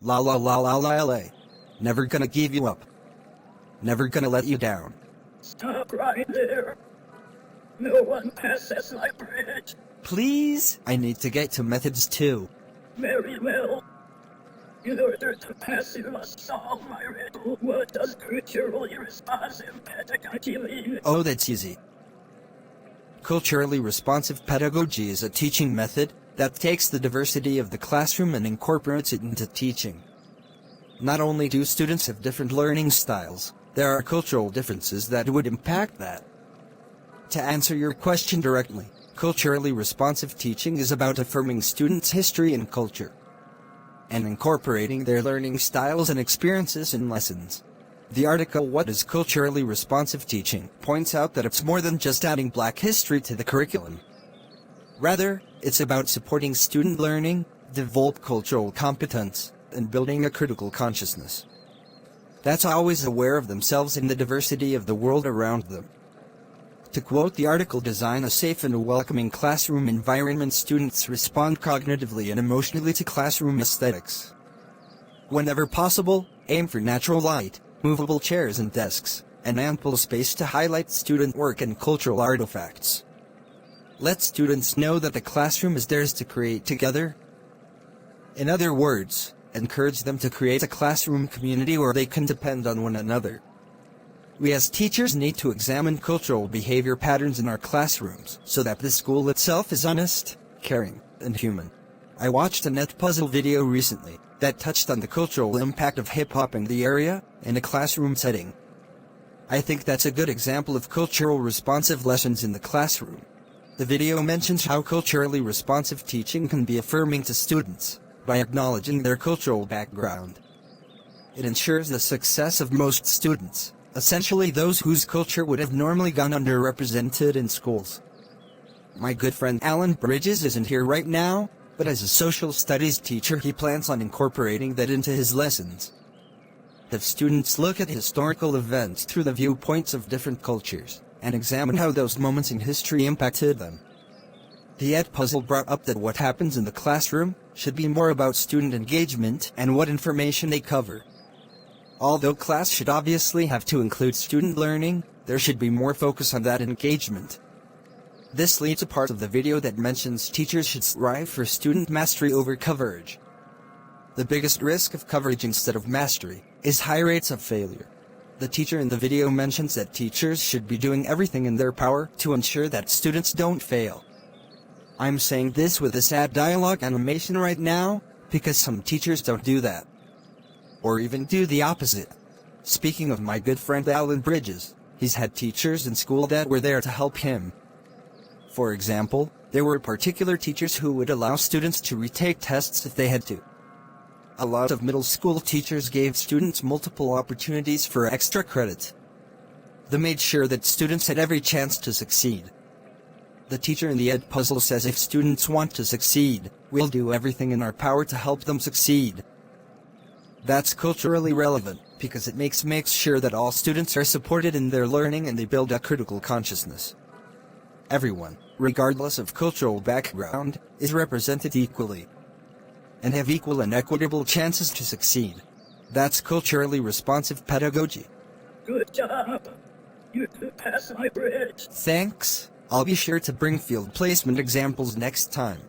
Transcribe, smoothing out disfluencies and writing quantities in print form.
La la la la la la. Never gonna give you up. Never gonna let you down. Stop right there. No one passes my bridge. Please? I need to get to methods too. Very well. In order to pass, you must solve my riddle. What does culturally responsive pedagogy mean? Oh, that's easy. Culturally responsive pedagogy is a teaching method that takes the diversity of the classroom and incorporates it into teaching. Not only do students have different learning styles, there are cultural differences that would impact that. To answer your question directly, culturally responsive teaching is about affirming students' history and culture, and incorporating their learning styles and experiences in lessons. The article What is Culturally Responsive Teaching points out that it's more than just adding Black history to the curriculum. Rather, it's about supporting student learning, develop cultural competence, and building a critical consciousness that's always aware of themselves and the diversity of the world around them. To quote the article, design a safe and welcoming classroom environment. Students respond cognitively and emotionally to classroom aesthetics. Whenever possible, aim for natural light, movable chairs and desks, and ample space to highlight student work and cultural artifacts. Let students know that the classroom is theirs to create together. In other words, encourage them to create a classroom community where they can depend on one another. We as teachers need to examine cultural behavior patterns in our classrooms so that the school itself is honest, caring, and human. I watched a net puzzle video recently that touched on the cultural impact of hip-hop in the area in a classroom setting. I think that's a good example of cultural responsive lessons in the classroom. The video mentions how culturally responsive teaching can be affirming to students by acknowledging their cultural background. It ensures the success of most students, essentially those whose culture would have normally gone underrepresented in schools. My good friend Alan Bridges isn't here right now, but as a social studies teacher he plans on incorporating that into his lessons. Have students look at historical events through the viewpoints of different cultures, and examine how those moments in history impacted them. The Ed puzzle brought up that what happens in the classroom should be more about student engagement and what information they cover. Although class should obviously have to include student learning, there should be more focus on that engagement. This leads to part of the video that mentions teachers should strive for student mastery over coverage. The biggest risk of coverage instead of mastery is high rates of failure. The teacher in the video mentions that teachers should be doing everything in their power to ensure that students don't fail. I'm saying this with a sad dialogue animation right now, because some teachers don't do that. Or even do the opposite. Speaking of my good friend Alan Bridges, he's had teachers in school that were there to help him. For example, there were particular teachers who would allow students to retake tests if they had to. A lot of middle school teachers gave students multiple opportunities for extra credit. They made sure that students had every chance to succeed. The teacher in the Ed puzzle says if students want to succeed, we'll do everything in our power to help them succeed. That's culturally relevant, because it makes sure that all students are supported in their learning and they build a critical consciousness. Everyone, regardless of cultural background, is represented equally, and have equal and equitable chances to succeed. That's culturally responsive pedagogy. Good job. You two passed my bridge. Thanks. I'll be sure to bring field placement examples next time.